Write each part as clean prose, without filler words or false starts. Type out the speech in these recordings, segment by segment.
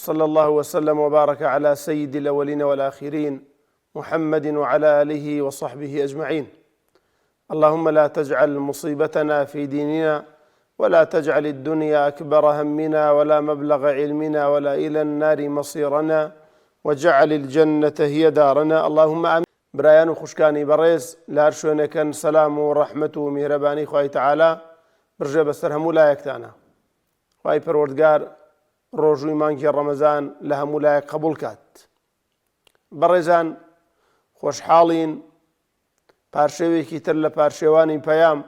وصلى الله وسلم وبارك على سيد الأولين والآخرين محمد وعلى آله وصحبه أجمعين. اللهم لا تجعل مصيبتنا في ديننا ولا تجعل الدنيا أكبر همنا ولا مبلغ علمنا ولا إلى النار مصيرنا وجعل الجنة هي دارنا. اللهم آمين. برایان و خوشکانی بەڕێز لە هەر شوێنێکن سەلام و ڕەحمەت و میهرەبانی خوای تەعالا برژێ بەسەر هەموو لایەکتانە. خوای پەروەردگار ڕۆژووی مانگی ڕەمەزان لە هەموو لایەک قبوڵ کات. بەڕێزان خۆشحاڵین پارشێوێکی تر لە پارشێوانی پەیام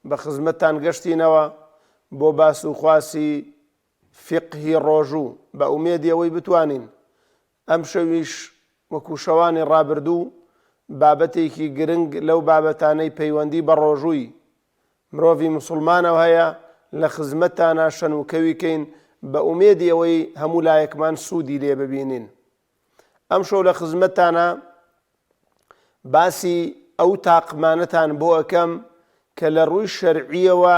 بە خزمەتتان گەشتینەوە بۆ باس و خواسی فقهی ڕۆژوو بە ئومێدی ئەوەی بتوانین ئەم شەویش وەکو شەوانی ڕابردوو بابەتێکی گرنگ لەو بابەتانەی پەیوەندی بە ڕۆژووی مرۆڤی موسڵمانەوە هەیە لە خزمەتتانە شەنوکەویکەین بە ئومێدی ئەوەی هەموو لایەکمان سوودی لێ ببینین. ئەم شەو لە خزمەتتانە باسی ئەو تاقمانەتان بۆ ئەەکەم کە لە ڕووی شەرعیەوە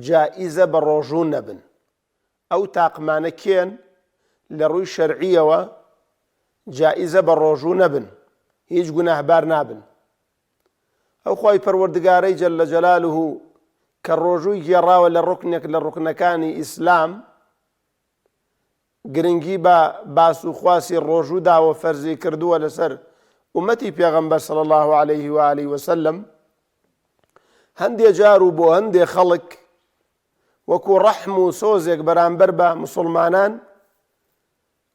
جائیزە بە ڕۆژوو نەبن. ئەو تاقمانە کێن لە ڕووی شەرعیەوە جائیزە بە ڕۆژوو نەبن، هیچ گوناهبار نابن. ئەو خوای پەروەردگارەی جەلە جەلالوه کە ڕۆژووی گێڕاوە لە ڕوکنێک لە ڕوکنەکانی ئیسلام گرنگی بە باس و خواسی ڕۆژوو داوە فەرزی کردووە لەسەر ئومەتی پێغەمبەر صلی الله عليه و آله وسلم. هەندێ جار و بۆ هەندێ خەڵک وەکو ڕەحم و سۆزێک بەرامبەر بە موسڵمانان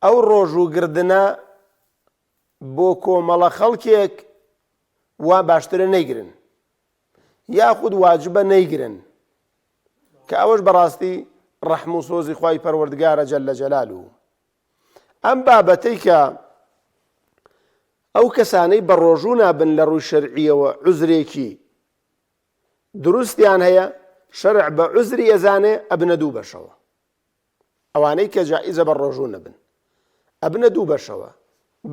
ئەو ڕۆژووگردنە بۆ کۆمەڵە خەڵکێک وا باشترە نەیگرن یاخود واجبە نەیگرن کە ئەوەش بەڕاستی ڕەحم و سۆزی خوای پەروەردگارە جەلە جەلالوه. ئەم بابەتەی کە ئەو کەسانەی بە ڕۆژوو نابن لە ڕووی شەرعیەوە عوزرێکی دروستیان هەیە شەرع بە عوزری ئەزانێ ئەبنە دوو بەشەوە. ئەوانەی کە جائیزە بە ڕۆژوو نەبن ئەبنە دوو بەشەوە.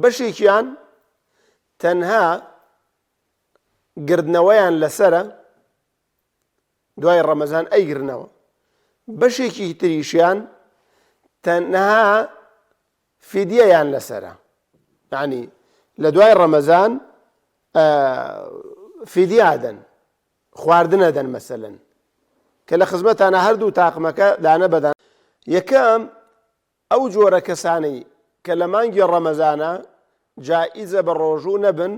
بەشێکیان تەنها گردنەوەیان لەسرە دوای ڕەمەزان ئەیگرنەوە، بەشێکی تریشیان تەنها فیدیەیان لەسرە، یعنی لە دوای ڕەمەزان فیدیادەن خواردنەدەن مەسەلەن کە لە خزمەتانە هەردوو تاقمەکە دانە بەدان. یەکەم ئەو جۆرە کەسانەی کە لە مانگی ڕەمەزانە جائیزە بە ڕۆژوو نەبن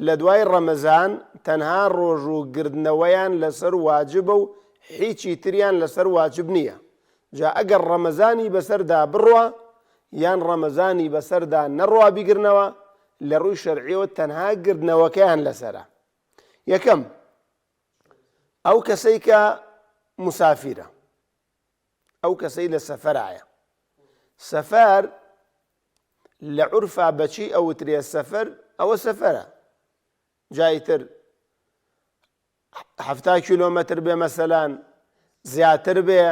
لە دوای ڕەمەزان تەنها ڕۆژووگردنەوەیان لەسەر واجبە و هیچی تریان لەسەر واجب نییە. جا ئەگەر ڕەمەزانی بەسەردا بڕوە یان ڕەمەزانی بەسەردا نەڕوا بیگرنەوە لە ڕووی شەرعیەوە تەنها گردنەوەکەیان لەسەرە. یەکەم ئەو کەسەی کە موسافیرە، ئەو کەسەی لە سەفەرایە. سەفەر لە عورفا بەچی ئەوترێ سەفەر؟ ئەوە سەفەرە. جایتر 70 کیلۆمەتر بێ مەسەلەن، زیاتر بێ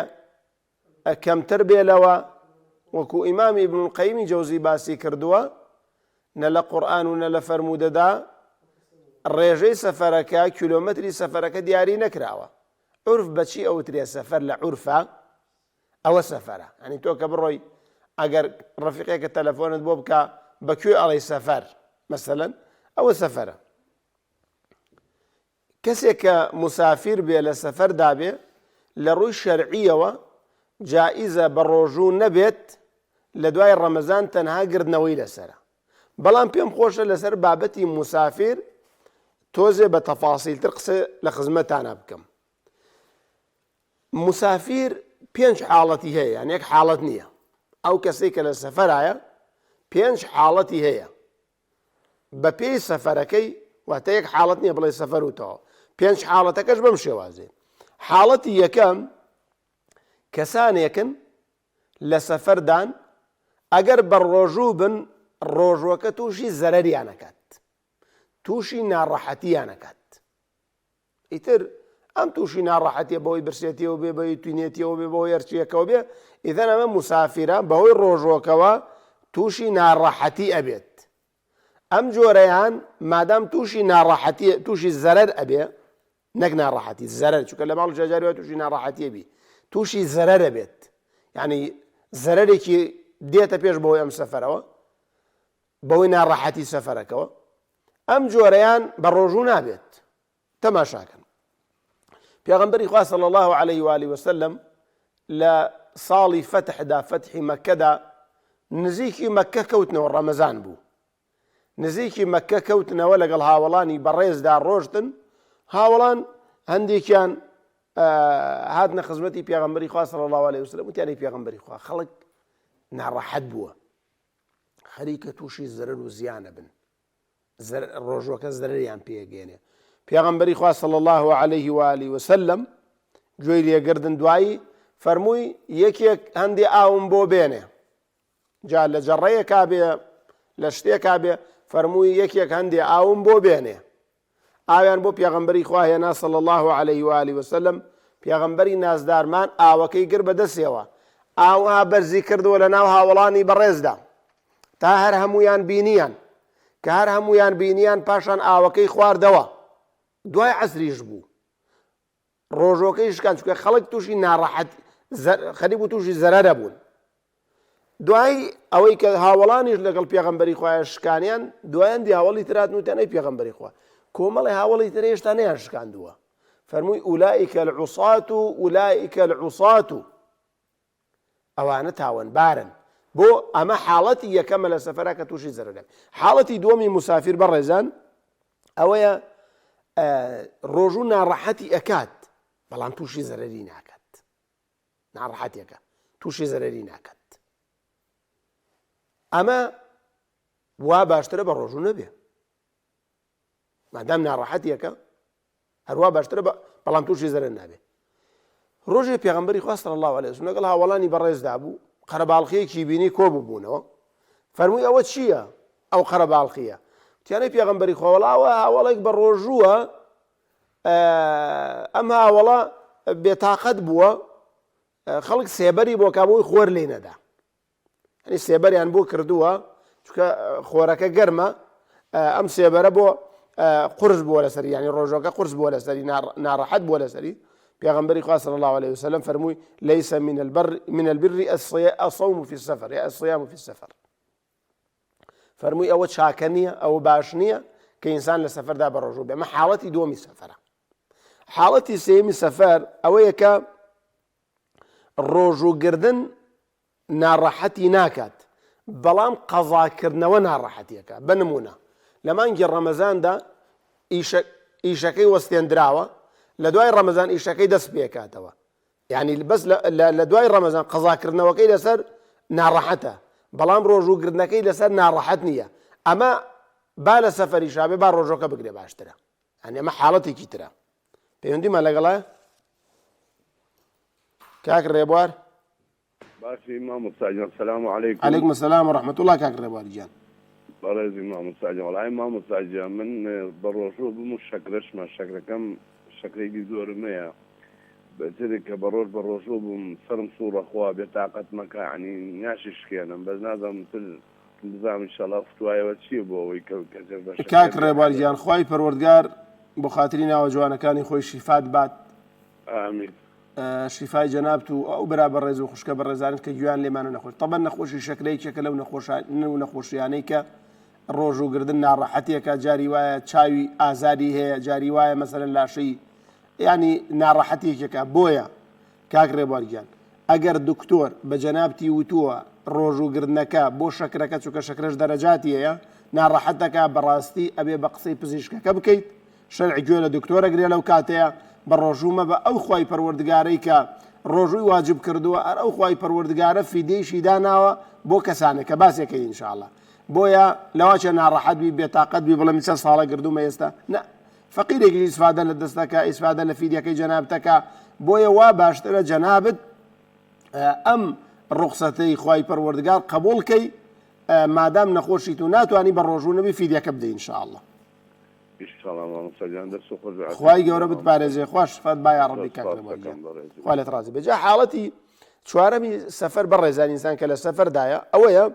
کەمتر بێ لەوە، وەکو ئیمامی ئیبن القەیمی جەوزی باسی کردووە نە لە قورئان و نە لە فەرموودەدا ڕێژەی سەفەرەکە کیلۆمەتری سەفەرەکە دیاری نەکراوە. عورف بەچی ئەوترێ سەفەر لە عورفا؟ ئەوە سەفەرە. ینی تۆ کە بڕۆی ئەگەر ڕەفیقێکە تەلەفۆنت بۆ بکە بەکوێ ئەڵێی سەفەر مەسەلەن ئەوە سەفەرە. کەسێک کە موسافیر بێ لە سەفەردا بێ لە ڕووی شەرعیەوە جائیزە بە ڕۆژوو نەبێت لە دوای ڕەمەزان تەنها گردنەوەی لەسەرە. بەڵام پێم خۆشە لەسەر بابەتی موسافیر تۆزێ بە تەفاسیلتر قسە لە خزمەتانە بکەم. موسافیر 5 حاڵەتی هەیە، یان یەک حاڵەت نییە. ئەو کەسێک کە لە سەفەرایە 5 حاڵەتی هەیە بە پێی سەفەرەکەی، واتە یەک حاڵەت نییە بڵێ سەفەر وتەوە، 5 حاڵەتەکەش بەم شێوازێ. حاڵەتی یەکەم کەسانێکن لە سەفەردان ئەگەر بە ڕۆژوو بن ڕۆژوەکە تووشی زەرەریانەکات، تووشی ناڕەحەتیانەکات. ئیتر ئەم تووشی ناڕەحەتیە بەهۆی برسێتیەوە بێ، بەهۆی توینێتیەوە بێ، بەهۆی هەرچیەکەوە بێ، ئیدەن ئەمە موسافیرە بەهۆی ڕۆژوەکەوە تووشی ناڕەحەتی ئەبێت. ئەم جۆرەیان مادام تووشی ناڕەحەتی تووشی زەرەر ئەبێ، نەک ناڕەحەتی زەرەر، چونکە لە ماڵ جاجاریەوە تووشی ناڕەحەتیە بی، تووشی زەرەرە بێت، یعنی زەرەرێکی دێتە پێش بەوەی ئەم سەفەرەوە بەوەی ناڕەحەتی سەفەرەکەوە ئەم جۆرەیان بە ڕۆژوو نابێت تەماشاکەن. پێغەمبەری خوا صلی الله عليه و آله وسلم لە ساڵی فتحدا فتحی مەکەدا نزیکی مەکە کەوتنەوە ڕەمەزان بوو نزیکی مەکە کەوتنەوە لەگەڵ هاوڵانی بەڕێزدا ڕۆشتن هاوڵان هەندێکیان هاتنە خزمەتی پێغەمبەری خوا صلی الله عليه وسلم وتیانی پێغەمبەری خوا خەڵک ناڕەحەت بووە خەریکە تووشی زەرەر و زیانە بن ڕۆژوەکە زەرەریان پێگەێنێ پێغەمبەری خوا صلی الله عليه و آله وسلم گوێی لێگردن دوایی فەرمووی یەکێک هەندێ ئاوم بۆ بێنێ جا لە جەڕەیەکا بێ لە شتێکا بێ فەرمووی یەکێک هەندێ ئاوم بۆ بێنێ ئاویان بۆ پێغەمبەری خوا هێنا صلی الله عليه و آله وسلم پێغەمبەری نازدارمان ئاوەکەی گر بەدەستێەوە ئاوها بەرزی کردووە لە ناو هاوڵانی بەڕێزدا تا هەر هەمویان بینیان کە هەر هەمویان بینیان پاشان ئاوەکەی خواردەوە دوای عەسریش بوو ڕۆژۆکەی شکان چونکە خەڵک تووشی ناڕەحەت خەریک و تووشی زەرەرە بوون دوای ئەوەی کە هاوڵانیش لەگەڵ پێغەمبەری خوایە شکانیان دوایان دی هاوڵی ترات نوتێنەی پێغەمبەری خوا کۆمەڵی هاوڵی تر هێشتا نەیان شکاندووە فەرمووی ئولائیکە العوساة ئولائیکە العوساة ئەوانە تاوانبارن بۆ ئەمە حاڵەتی یەکەمە لە سەفەرە کە تووشی زەرەرە حاڵەتی دووەمی مسافر بەڕێزان ئەوەیە ڕۆژوو ناڕەحەتی ئەکات بەڵام تووشی زەرەری ناکات ناڕەحەتێکە تووشی زەرەری ناکات ئەمە وا باشترە بە ڕۆژوو نەبێ مادام ناڕەحەتێکە هەروە باشترە بەڵام تووشی زەرەر نابێ ڕۆژێ پێغەمبەری خوا صلی الله عليه وسلم لەگەڵ هاوڵانی بەڕێزدا بوو قەرەباڵغیەکی بینی کۆ ببوونەوە فەرمووی ئەوە چییە ئەو قەرەباڵغیە وتیانەی پێغەمبەری خوا وەڵاوە هاوڵێک بە ڕۆژووە ئەم هاوڵە بێتاقەت بووە خەڵک سێبەری بۆ کابووی خۆر لێ نەدا هەنی سێبەریان بۆ کردووە چونکە خۆرەکە گەرمە ئەم سێبەرە بۆ قورس بووە لەسەری یعنی ڕۆژەکە قورس بووە لەسەری ناڕەحەت بووە لەسەری پێغەمبەری خوا صلی الله عليه وسلم فەرمووی ليس من البر الصوم في السفر یا الصيام في السفر فەرمووی ئەوە چاکە نییە ئەوە باش نییە کە ئینسان لە سەفەردا بە ڕۆژوو بێ ئەمە حاڵەتی دووەمی سەفەرە حاڵەتی سێمی سەفەر ئەوەیە کە ڕۆژووگردن ناڕەحەتی ناکات بەڵام قەزاکردنەوە ناڕەحەتیەکە بنمونە لە مانگی ڕەمەزاندا ئیشەکەی وەستێنراوە لە دوای ڕەمەزان ئیشەکەی دەست پێکاتەوە یعنی بەس لە دوای ڕەمەزان قەزاکردنەوەکەی لەسەر ناڕەحەتە بەڵام ڕۆژووگردنەکەی لەسەر ناڕەحەت نییە ئەمە با لە سەفەری شابێ با ڕۆژەکە بگرێ باشترە ئەنی ئەمە حاڵەتێکی ترە پەیوەندیمان لەگەڵایە کاک ڕێبوار باشی مام مستعجل السلام عليكم. عليكم السلام ورحمة الله كاك ڕێبواری گیان بەڕێزی مام مستعجل وڵای مام مستعجل من بەڕۆژوو بم شەکرەشمە شەکرەکەم شەکرێکی زۆرمەیە بەترێک کە بەڕۆژوو بم سرم سوورەخوا بێتاقەت مەکە عنی ناشی شکێنم بەس نازانم بزانم ئینشەڵا فتوایەوە چییە بۆ ئەوەی کاک ڕێبواری گیان خوای پەروەردگار بۆ خاتری ناوە جوانەکانی خۆی شیفات بات ئامین شیفای جەنابت و ئەو برابە ڕێز و خوشکە بە ڕێزانت کە گویان لێمانە نەخۆش تەبەن نەخۆشی شەکرەیەکێکە لەو نەخۆشیانەی کە ڕۆژووگردن ناڕەحەتێکە جاری وایە چاوی ئازادی هەیە جاری وایە مەسەلەن لاشەی ینی ناڕەحەتێکێکە بۆیە کاک ڕێبوارگیان ئەگەر دکتۆر بە جەنابتی وتووە ڕۆژووگردنەکە بۆ شەکرەکە چووکە شەکرەش دەرەجاتی هەیە ناڕەحەتەکە بەڕاستی ئەبێ بە قسەی پزیشکەکە بکەیت شەرعی گوێ لە دکتۆرە گرێ لەو کاتەیە بە ڕۆژوومە بە ئەو خوای پەروەردگارەی کە ڕۆژووی واجب کردووە ئەر ئەو خوای پەروەردگارە فیدەیشی داناوە بۆ کەسانێک کە باسێکەکەی ئینشاءڵڵا بۆیە لەواچە ناڕەحەت بی بێتاقەت بی بڵێ چەند ساڵە گردومە ئێستا نە فەقیرێکی ئیسفادە لە دەستەکە ئیسفادە لە فیدەکەی جەنابەتەکە بۆیە وا باشترە جەنابەت ئەم ڕوخسەتەی خوای پەروەردگار قبوڵکەی مادام نەخۆشیت و ناتوانی بە ڕۆژوو نەبی فیدەکە بدەی ئینشاءڵڵا خوای گەورە بتپارێزێ خوش فەت با یا ڕەبی کاک ڕێبوارگیان خوا لێت ڕازی بێ جا حاڵەتی چوارەمی سەفەر بەڕێزان ئینسان کە لە سەفەردایە ئەوەیە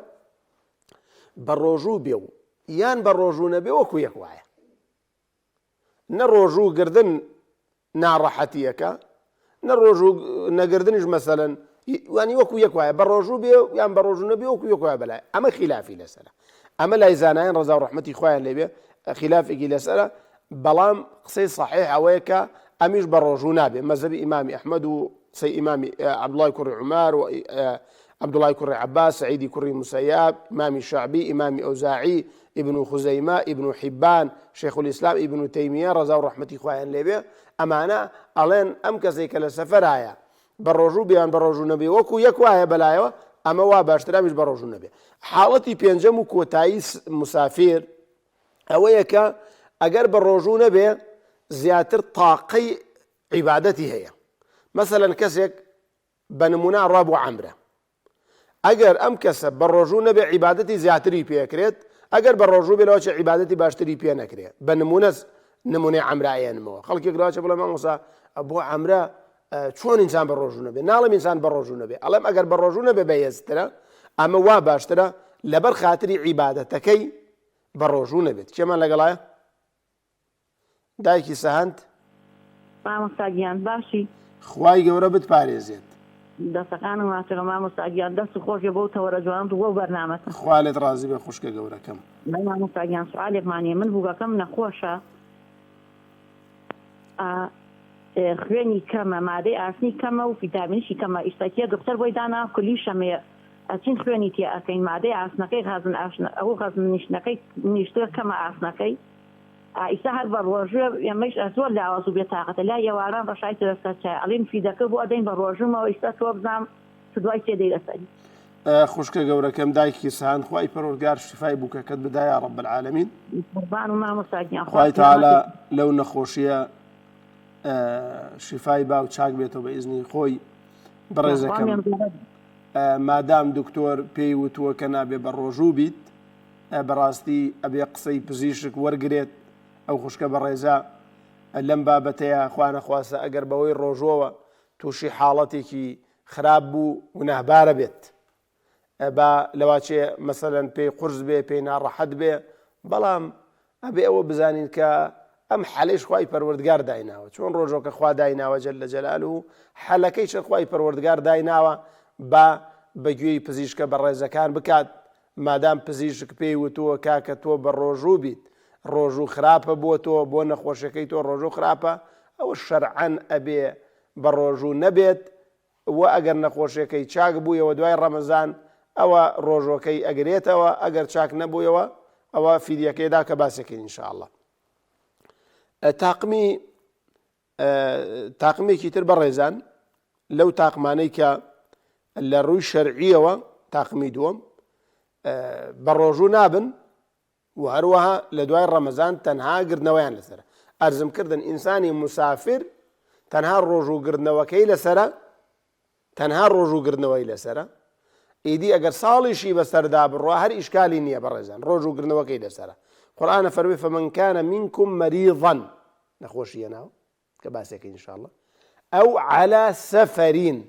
بە ڕۆژوو بێ و یان بە ڕۆژوو نەبێ وەکو یەک وایە نە ڕۆژوو گردن ناڕەحەتیەکە نە ڕۆژوو نەگردنیش مەسەلەن وانی وەکو یەک وایە بە ڕۆژوو بێ یان بە ڕۆژوو نەبێ وەکو یەک وایە بەلای ئەمە خلافی لەسەرە ئەمە لای زانایان ڕەزا و ڕەحمەتی خۆیان لێبێ خلافێکی لەسەرە بەڵام قسەی صحیح ئەوەیە کە ئەمیش بە ڕۆژوو نابێ مەذهبی ئیمامی ئەحمەد و سەی ئیمامی عەبدوڵای کوڕی عومار و عەبدوڵای کوڕی عەباس سەعیدی کوڕی موسەیاب ئیمامی شەعبی ئیمامی ئەوزاعی ئیبن خوزەیمە ئیبن حیبان شەیخ الئیسلام ئیبن تەیمیە ڕەزا و ڕەحمەتی خۆیان لێبێ ئەمانە ئەڵێن ئەم کەسێک کە لە سەفەرایە بە ڕۆژوو بیان بە ڕۆژوو نەبێ وەکو یەک وایە بەلایەوە ئەمە وا باشترا بیش بە ڕۆژوو نەبێ. حاڵەتی پێنجەم و کۆتایی مسافر ئەوەیە کە ئەگەر بە ڕۆژوو نەبێ زیاتر تاقەی عیبادەتی هەیە. مەسەلەن کەسێک بە نمونە ڕوا بۆ عەمرە، ئەگەر ئەم کەسە بە ڕۆژوو نەبێ عیبادەتی زیاتری پێکرێت، ئەگەر بە ڕۆژوو بێ لەوەچە عیبادەتی باشتری پێ نەکرێت. بە نمونەی عەمرایەنمەوە خەڵکێک لەوەچە بڵێ مامۆستا بۆ عەمرە چۆن ئینسان بە ڕۆژوو نەبێ؟ ناڵێم ئینسان بە ڕۆژوو نەبێ، ئەڵێم ئەگەر بە ڕۆژوو نەبێ بەهێزترە، ئەمە وا باشترە لەبەر خاتری عیبادەتەکەی بە ڕۆژوو نەبێت. کێمان لەگەڵایە؟ دایکی سەهەند مامۆستاگیان باشی خوای گەورە بتپارێزێت. دەستەکانم واتەوە مامۆستاگیان دەست خۆشی بۆ تەوەرە جوان بۆ بەرنامەکە. خوا لێت ڕازی بێ خوشکە گەورەکەم. مامۆستاگیان سوالێکمانیە من بووگەکەم نەخۆشە خوێنی کەمە مادەی ئاسنی کەمە و ڤیتامینیشی کەمە ئیشتەکیە دکتەر بۆی دانا کلی شەمەیە ئەچین خوێنی تێ ئەکەین مادەی ئاسنەکەی غازن ئەو غازن نیشتەکەی نیشتە کەمە ئاسنەکەی ئیستا هەر بە ڕۆژوە ئێمەش زۆر لاوەز و بێتاقەتە لا یێواران ڕەشای دەستەچای ئەڵێن فیدەکە بۆ ئەدەین بە ڕۆژومەوە ئیستا تۆ بزانم دوای تێدەی لەسەری. خوشکە گەورەکەم دایکی سەهەند خوای پەروەردگار شیفای بووکەکەت بدایە یا رب العالمین. قوربان و مامۆستاگیان خوای تەعالا لەو نەخۆشیە شیفای باو چاک بێتەوە بە ئیزنی خۆی. بەڕێزەکەم مادام دکتۆر پێی وتووە کە نابێ بە ڕۆژوو بیت، بەڕاستی ئەبێ قسەی پزیشک وەرگێت. ئەو خوشکە بەڕێزە لەم بابەتەیە خوا نەخواسە ئەگەر بەوەی ڕۆژۆوە تووشی حاڵەتێکی خراپ بوو گوناهبارە بێت، با لەواچێ مەسەلەن پێی قورس بێ پێی ناڕەحەت بێ، بەڵام ئەبێ ئەوە بزانین کە ئەم حەلەیش خوای پەروەردگار دایناوە، چۆن ڕۆژۆکە خوا دایناوە جەلە جەلالوهو حەلەکەی چ خوای پەروەردگار دایناوە با بەگوێی پزیشکە بەڕێزەکان بکات. مادام پزیشک پێی وتووە کاکە تۆ بە ڕۆژوو بیت، ڕۆژوو خراپە بۆ تۆ بۆ نەخۆشەکەی تۆ ڕۆژوو خراپە، ئەوە شەرعەن ئەبێ بە ڕۆژوو نەبێت. و ئەگەر نەخۆشیەکەی چاک بوویەوە دوای ڕەمەزان ئەوە ڕۆژۆکەی ئەگرێتەوە، ئەگەر چاک نەبوویەوە ئەوە فیدیەکەیدا کە باسەکەین ئینشاءالله. تاقمێکی تر بەڕێزان لەو تاقمانەی کە لە ڕووی شەرعیەوە تاقمی دووەم بە ڕۆژوو نابن و هەروەها لە دوای ڕەمەزان تەنها گردنەوەیان لەسەرە. ئەرزم کردن ئینسانی مسافر تەنها ڕۆژوگردنەوەکەی لەسەرە، تەنها ڕۆژوگردنەوەی لەسەرە. ئیدی ئەگەر ساڵیشی بەسەردا بڕوا هەر ئیشکالی نییە بەڕێزان، ڕۆژوگردنەوەکەی لەسەرە. قورئانە فەرمووی فەمەن کانە مینکم مەریضەن، نەخۆشیە ناو کە باسێکە ئینشاءالله، ئەو عەلا سەفەرین،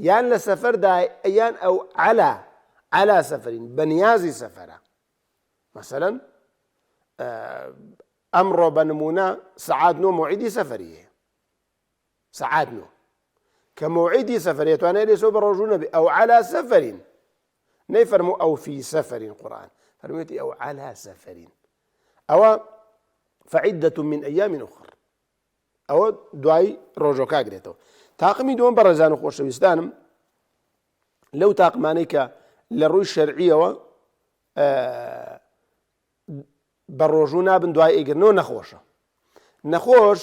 یان لە سەفەردا یان ئەو عەلا سەفەرین، بەنیازی سەفەرە. مەسەلەن ئەمڕۆ بە نمونە سەعات 9 موعیدی سەفەری هەیە، سەعات 9 کە موعیدی سەفەرێ توانێت لێسەوە بە ڕۆژوو نەبێ، ئەو عەلا سەفەرین، نەیفەرموو ئەو فی سەفەرین. قورئان فەرموویەتی ئەو عەلا سەفەرین، ئەوە فەعیدەة من ئەیام ئوخر، ئەوە دوای ڕۆژۆکە ئەگرێتەوە. تاقمی دووەم بەڕێزان و خۆشەویستانم لەو تاقمانەی کە لە ڕووی شەرعیەوە بە ڕۆژوو نابن دوای ئیگرنەوە نەخۆشە. نەخۆش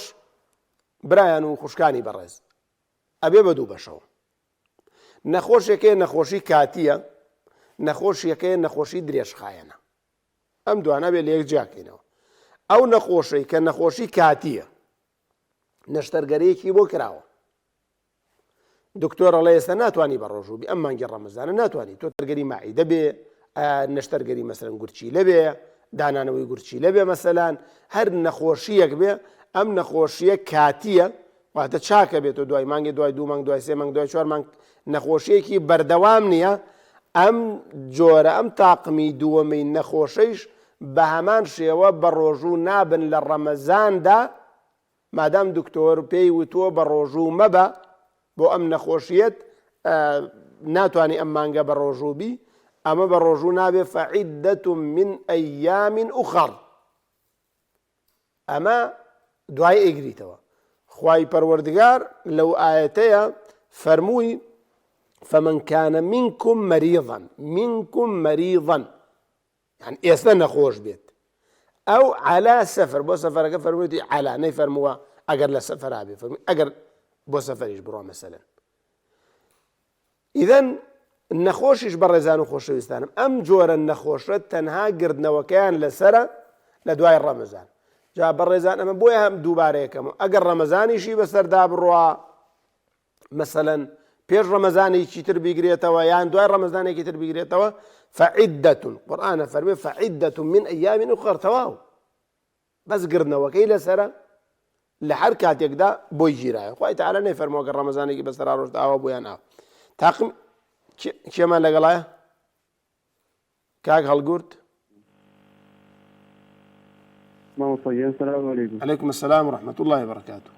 برایان و خوشکانی بەڕێز ئەبێ بە دوو بەشەوە. نەخۆشێکەیە نەخۆشی کاتیە، نەخۆشیەکەیە نەخۆشی درێژخایەنە. ئەم دوانە بێ لە یەک جیاکەینەوە. ئەو نەخۆشەی کە نەخۆشی کاتیە نەشتەرگەرەیەکی بۆ کراوە، دکتۆر ئەڵێ ئێستا ناتوانی بە ڕۆژوو بی، ئەم مانگی ڕەمەزانە ناتوانی، تۆ تەرگەری مائیدە بێ، نەشتەرگەری مەسەلەن گورچیلە بێ، دانانەوەی گورچیلە بێ، مەسەلەن هەر نەخۆشیەک بێ، ئەم نەخۆشیە کاتیە، واتە چاکە بێتەوە دوای مانگی، دوای 2 مانگ، دوای 3 مانگ، دوای 4 مانگ، نەخۆشیەکی بەردەوام نییە. ئەم جۆرە ئەم تاقمی دووەمەی نەخۆشەیش بە هەمان شێوە بە ڕۆژوو نابن لە ڕەمەزاندا، مادام دکتۆر پێی وتووە بە ڕۆژوو مەبە، بۆ ئەم نەخۆشیەت ناتوانانی ئەم مانگە بە ڕۆژوو بی، ئەمە بە ڕۆژوو نابێ فعیدەة من ئەیام ئوخەر، ئەمە دوای ئەیگریتەوە. خوای پەروەردگار لەو ئایەتەیە فەرمووی فمن كان منكم مريضا يعني ئێستا نەخۆش بێت ئەو على سەفەر بۆ سەفەرەکە فەرموویەتی على نەیفەرمووە ئەگەر لە سەفەرا بێ، فەرمووی ئەگەر بۆ سەفەریش بڕۆ مەسەلەن. ئیدەن نەخۆشیش بەڕێزان و خۆشەویستانم ئەم جۆرە نەخۆشە تەنها گردنەوەکەیان لەسرە لە دوای ڕەمەزان. جا بەڕێزان ئەمە بۆیە هەم دووبارەیەکەمەوە ئەگەر ڕەمەزانیشی بەسەردا بڕوا مەسەلەن پێش ڕەمەزانێکی تر بیگرێتەوە یان دوای ڕەمەزانێکی تر بیگرێتەوە فعیدەة قورئانە فەرمێ فعیدەة من ئەیام ئوخەر تەواو بەس گردنەوەکەی لەسرە لە هەر کاتێکدا بۆی گیرایە. خوای تەعالی نەیفەرمووە گەر ڕەمەزانێکی بەسەرا ڕۆژدا ئاوا بۆیان ئاوا. تاقم کێمان لەگەڵایە کاک هەڵگورت؟ السلام عليكم. عليكم السلام ورحمة الله وبركاته.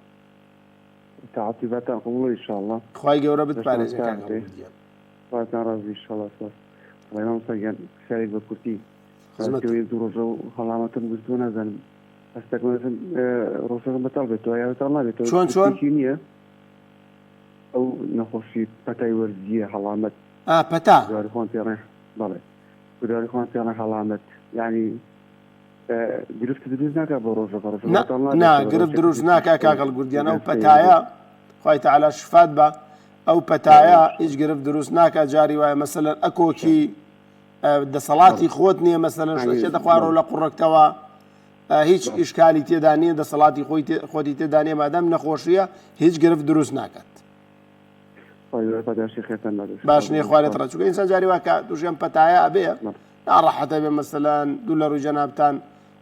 تعاطيباتكم الله إن شاء الله. خواهي قورة بتباريزي كاك هەڵگورت. فاتان رازي إن شاء الله سواس. الله يوم سيان شارك بكرتي. خدمت. يدور جو خلامة بزدونا زن. استكمل روسا بطلبة ويا بطلنا بتو. شون؟ أو نخشي بتاي ورزية حلامة. بتا. داري خوان تيران. بالله. داري خوان تيران حلامة يعني. گرفت دروز ناکە بۆ ڕۆژە نا گرفت دروست ناکە کاک هەڵگوردیان ئەو پەتایە خوای تەعالی شفات بە ئەو پەتایە هیچ گرفت دروست ناکە. جاری وایە مەسەلەن ئەکۆکی دەسەڵاتی خۆت نییە مەسەلەن شتێتە خوارەوە لە قوڕێکتەوە هیچ ئیشکالی تێدا نییە دەسەڵاتی خۆتی تێدا نیە مادام نەخۆشیە هیچ گرفت دروست ناکات. باش نییە خوارێت ڕەچووکە ئینسان جاری واکە تووشیان پەتایە ئەبێ ناڕەحەتە بێ مەسەلەن دوو لە ڕووی جەنابتان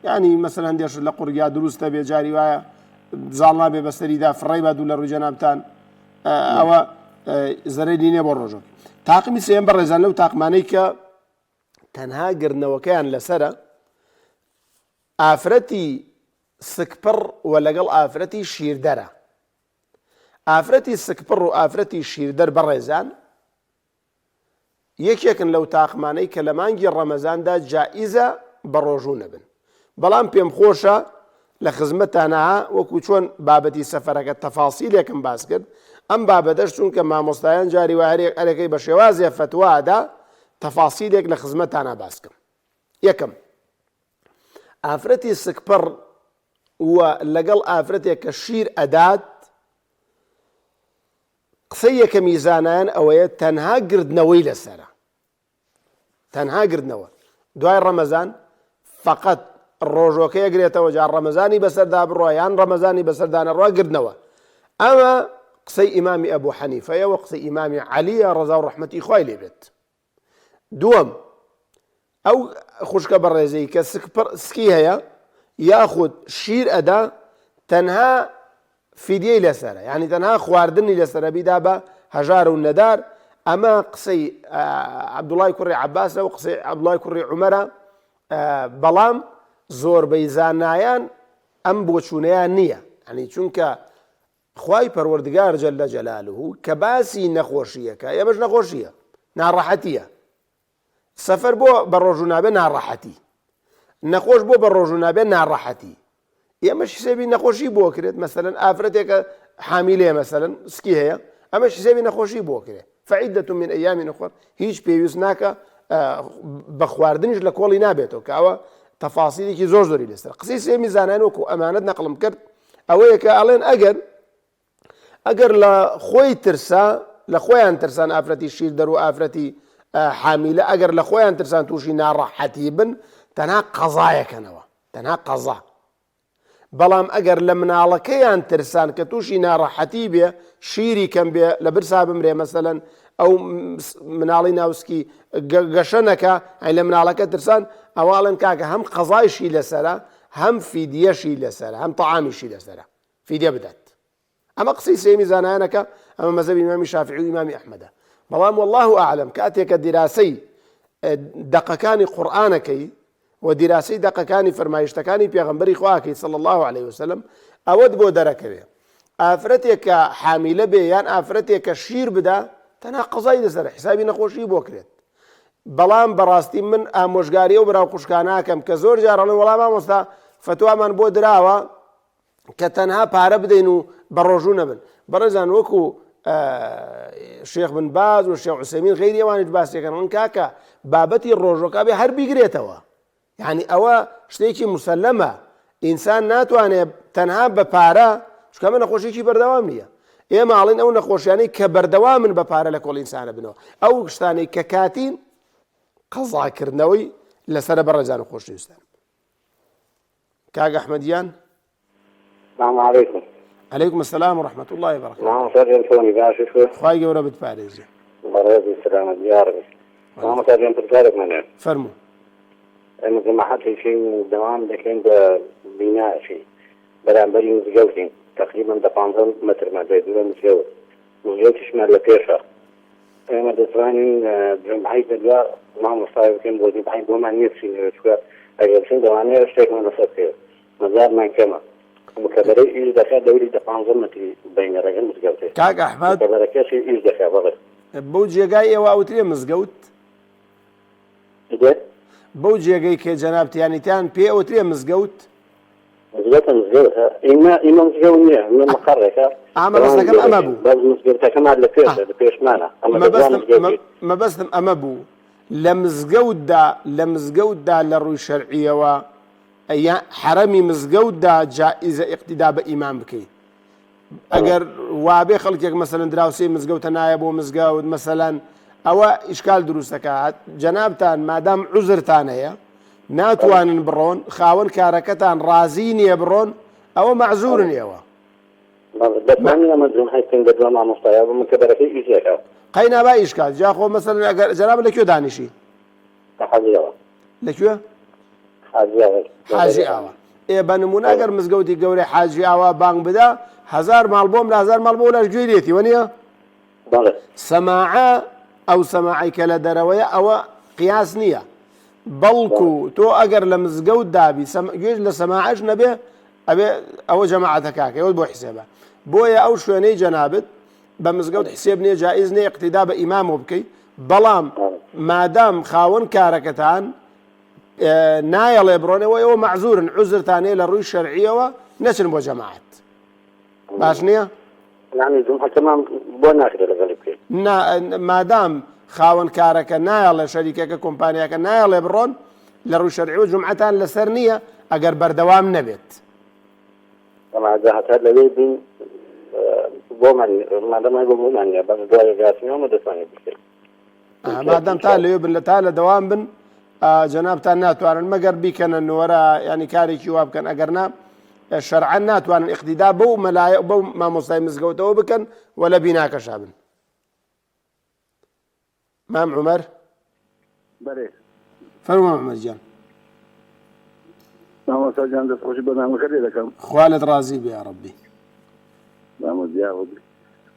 يعني مثلا هەندێک لە قورگیا دروستە بێ جاری وایە زاڵ نابێ بەسەریدا فڕێ بە دوو لە ڕووی جەنابتان ئەوە زەرەری نییە بۆ ڕۆژێک. تاقمی سێم بەڕێزان لەو تاقمانەی کە تەنها گرنەوەکەیان لەسرە ئافرەتی سکپڕ و لەگەڵ ئافرەتی شیردەرە. ئافرەتی سکپڕ و ئافرەتی شیردەر بەڕێزان یەکێکن لەو تاقمانەی کە لە مانگی ڕەمەزاندا جائیزە بە ڕۆژوو نەبن. بەڵام پێم خۆشە لە خزمەتانەها وەکو چۆن بابەتی سەفەرەکە تەفاسیلێکم باس کرد ئەم بابەتەش چونکە مامۆستایان جاری وایە هەرێکەی بە شێوازێ فتوادا تەفاسیلێک لە خزمەتانە باسکەم. یەکەم ئافرەتی سکپڕ و لەگەڵ ئافرەتێک کە شیر ئەدات قسەی یەکەمی زانایان ئەوەیە تەنها گردنەوەی لەسەرە، تەنها گردنەوە دوای ڕەمەزان فقط ڕۆژۆکە یەگرێتەوە جار ڕەمەزانی بەسەردا بڕۆ یان ڕەمەزانی بەسەردانە ڕوا گردنەوە. ئەمە قسەی ئیمامی ئەبوو حەنیفەیە و قسەی ئیمامی عەلیە ڕەزا و ڕەحمەتی خوای لێ بێت. دووەم ئەو خوشکە بەڕێزەی کە سکی هەیە یاخود شیر ئەدا تەنها فیدیەی لەسەرە، یعنی تەنها خواردنی لەسەرە بیدا بە هەژار و نەدار. ئەمە قسەی عەبدوڵای کوڕی عەباسە و قسەی عەبدوڵای کوڕی عومەرە، بەڵام زۆربەی زانایان ئەم بۆچوونەیان نییە. ینی چونکە خوای پەروەردگار جەلە جەلالوه کە باسی نەخۆشیەکە ئێمەش نەخۆشیە ناڕەحەتیە. سەفەر بۆ بە ڕۆژوو نابێ ناڕەحەتی، نەخۆش بۆ بە ڕۆژوو نابێ ناڕەحەتی. ئێمەش حسێبی نەخۆشی بۆ کرێت. مەسەلەن ئافرەتێکە حامیلەیە مەسەلەن سکی هەیە ئەمەش حسێبی نەخۆشی بۆ کرێت. فعیدەة من ئەیام ئوخەر هیچ پێویست ناکە بە خواردنیش لە کۆڵی نابێتەوە کە ئەوە تەفاسیلێکی زۆر زۆری لەسەر. قسەی سێمی زانایان وەکو ئەمانەت نەقڵم کرد ئەوەیە کە ئەڵێن ئەگەر لە خۆی ترسا لە خۆیان ترسان ئافرەتی شیردەر و ئافرەتی حامیلە ئەگەر لە خۆیان ترسان تووشی ناڕەحەتی بن تەنها قەزایەکەنەوە، تەنها قەزا. بەڵام ئەگەر لە مناڵەکەیان ترسان کە تووشی ناڕەحەتی بێ شیری کەم بێ لە برسا بمرێ مەسەلەن ئەو مناڵی ناوسکی گەشەنەکە ئەی لە مناڵەکە ترسان ئەواڵن کاکە هەم قەزایشی لەسەرە هەم فیدیەشی لەسەرە هەم تەعامیشی لەسەرە فیدیە بدات. ئەمە قسەی سێمی زانایانەکە ئەمە مەزەبی ئیمامی شافعی و ئیمامی ئەحمەدە. بەڵام والله ئەعلەم کاتێکە دیراسەی دەقەکانی قورئانەکەی و دیراسەی دەقەکانی فەرمایشتەکانی پێغەمبەری خواکەی صلی الله عليه وسلم ئەوەت بۆ دەرەکەوێ ئافرەتێک کە حامیلە بێ یان ئافرەتێک کە شیر بدا تەنها قەزای لەسەر حسابی نەخۆشی بۆ کرێت. بەڵام بەڕاستی من ئامۆژگاریە و براو خوشکاناکەم کە زۆر جارڕڵن وەڵام مامۆستا فتوامان بۆ دراوە کە تەنها پارە بدەین و بە ڕۆژوو نەبن. بەڕێزان وەکو شێخ بن باز و شێخ عوسەیمین غەیری ئەوانش باسیەکەن من کاکە بابەتی ڕۆژۆکە بێ هەر بیگرێتەوە. یعنی ئەوە شتێکی مسلەمە ئینسان ناتوانێت تەنها بە پارە چکەمە نەخۆشیی بەردەوام نییە. ئێمە ئاڵین ئەو نەخۆشیانەی کە بەردەوامن بە پارە لە کۆڵ ئینسانە بنەوە ئەو شتانەی کە کاتین قەزاکردنەوەی لەسرە بەڕێزان و خۆشەویستان. کاک ئەحمەدیان السلام عليكم. عليكم السلام ورحمة الله وبركاته. ما مساجين توني باشا شو؟ خواهي قورة بتباريزي. بريد السلام ديارك. ما مساجين تركارك منين؟ فرمو. مثل ما حد شيء دوام لكن بناء شيء. بدأ بري متجوزين تقريبا 15 متر ما بين متجوز. متجوز شمال لكيشة. ما دسرانين بحيث الجار ما مصايب كم بودي بحيث وما نفسي شو أجل شيء دوامي اشتاق من الصفير. مزار ما كما. مكبري إيش دخل دوري 15 متر بين الرجال متجوزين. كاك أحمد. مكبري كشي إيش دخل بغير. بەو جێگای ئێوە ئەوترێ مزگەوت بەو جێگەی کە جەنابتیانیتیان پێ ئەوترێ مزگەوت مزگەوت ئیمە مزگەوت نییە مەقەڕێکە ئامەبەستەکەم ئەمە بوو بەس مزگەوتەکەمان لە پێشمانە مەبەستم ئەمە بوو لە مزگەوتدا لە ڕووی شەرعیەوە حرەمی مزگەوتدا جائزە ئیقتیدا بە ئیمان بکەیت. ئەگەر وابێ خەڵکێک مەسەلەن دراوسێ مزگەوتە نایە بۆ مزگەوت مەسەلەن ئەوە ئیشکال دروستەکات. جەنابتان مادام عوزرتان هەیە ناتوانن بڕۆن خاوەن کارەکەتان ڕازی نییە بڕۆن ئەوە مەعزورن ئێوە قەی نابا ئیشکال جاخۆ مەسەلەن ئەگەر جەناب لەکوێ دانیشی لەکوێ حاجی ئاوا بە نمونە ئەگەر مزگەوتی گەورەی حاجی ئاوا بانگ بدا 1000 ماڵ بۆم لە 1000 ماڵ بۆ لەش گوێرێتی وەنیە سەماعە ئەو سەماعی کە لە دەرەوەیە ئەوە قیاس نییە بەڵکو تۆ ئەگەر لە مزگەوت دابی گوێژ لە سەماعەش نەبێ ئەبێ ئەوە جەماعەتەکاکە ئەوە بۆ حیسێبە بۆیە ئەو شوێنەی جەنابەت بە مزگەوت حسێب نییە جائز نییە اقتیدا بە ئیمام بکەیت بەڵام مادام خاوەن کارەکەتان نایەڵێ بڕۆنەوە ئەوە مەعزورن عوزرتانەیە لە ڕووی شەرعیەوە نەچن بۆ جەماعەت باش نییە؟ مادام خاوەن کارەکە نایەڵێ شەریکەکە کۆمپانیاکە نایەڵێ بڕۆن لە ڕووی شەرعیەوە جومعەتان لەسەر نییە ئەگەر بەردەوام نەبێت. مادام تا لەوێ بن تا لە دەوام بن جەنابتان ناتوانن مەگەر بیکەنە نوەرە ینی کارێکی وا بکەن ئەگەرنا شەرعەن ناتوانن اقتیدا بەو مەلایە بەو مامۆستای مزگەوتەوە بکەن و لە بیناکەشا بن. مام عومەر فەرموو محەممەد گیان مامۆستاجان دەستخۆشی بەنامەکە لێ دەکەم خوا لەت ڕازی بێ یا ڕەبی.